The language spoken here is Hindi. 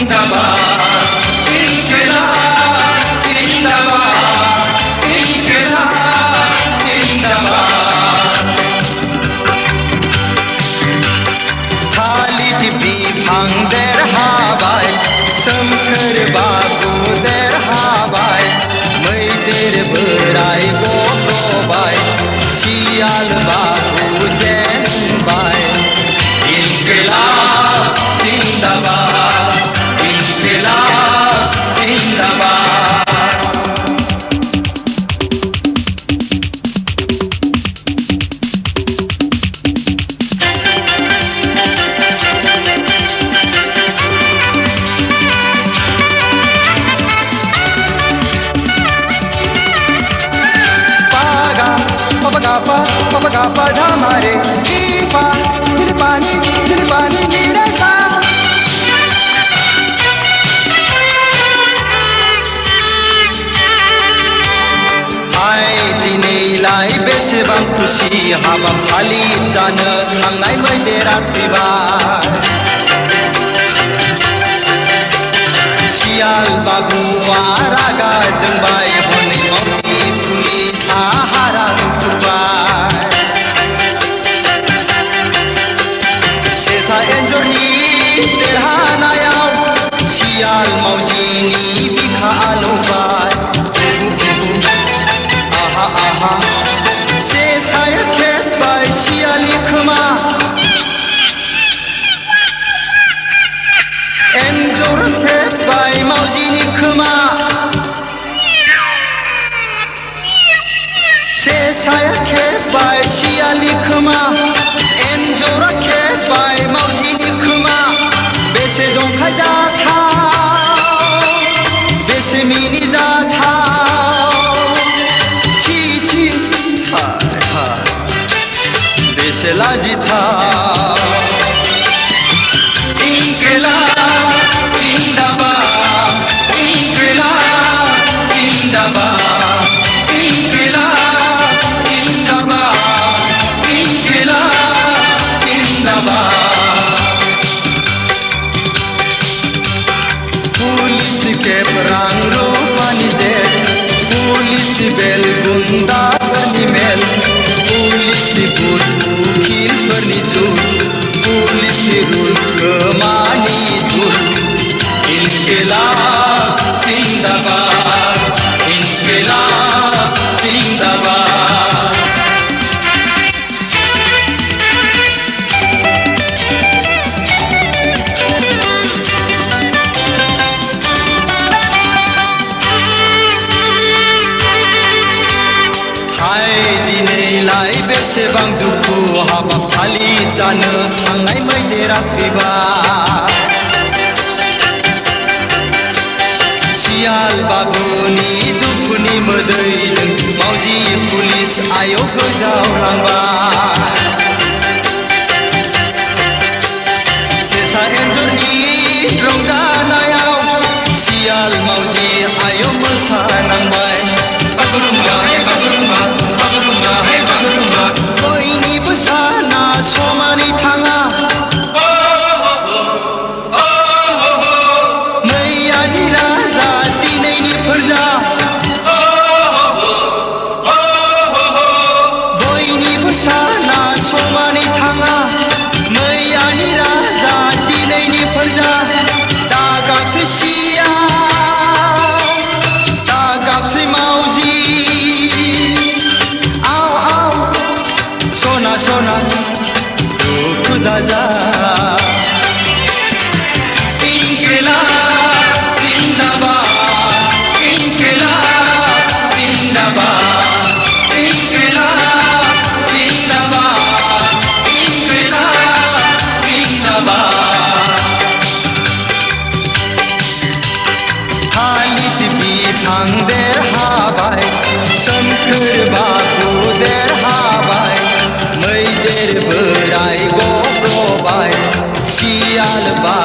Papa dhamare ipa dilpani nirasa hai dinilai besebang khushi habafali jano thangnai moidera pribar sial babua raga jengbai honi mauti pulis haram kurban sial maujini bikha alubai aha aha se saya khet bai siali khma enjor khet bai maujini khma se saya khet bai siali khma enjor khet bai maujini khma bese jongkhai ja tha bese mini ja tha chi chi hai hai bese laji tha इनकलाब जिंदाबाद इनकलाब जिंदाबाद इनकलाब जिंदाबाद इनकलाब जिंदाबाद पुलिस के परंग रूपानी जेल पुलिस बेल गुंडा बनी मेल पुलिस बुट उखिल बनी जुट पुलिस रूल कमानी धुल इनकलाब जिंदाबाद इनकलाब जिंदाबाद हाय दिनैलाय बेसेबां दुखु हाबाफारि जानो थांनाय मैदेरा फैबाय सियाल बाबुनि दुखुनि मोदैजों मावजि पुलिस आयौ गोजावलांबाय सेसा एन्जरनि रंजानायाव सियाल मावजि आयौ मोसानांबाय बागुरुम्बा हे बागुरुम्बा बागुरुम्बा हे बागुरुम्बा बयनिबो साना समानै थाङा मैयानि राजा दिनैनि फोरजा बयनिबो साना समानै थाङा मैयानि राजा दिनैनि फोरजा दा गाबसै सियाल दा गाबसै मावजि सोना दुखु दाजा इनकलाब जिंदाबाद इनकलाब जिंदाबाद इनकलाब जिंदाबाद इनकलाब जिंदाबाद खालिद बिफां देरहाबाय सोमखोर बाबु देरहाबाय मैदेर बोराय गब्रबाय सियाल बा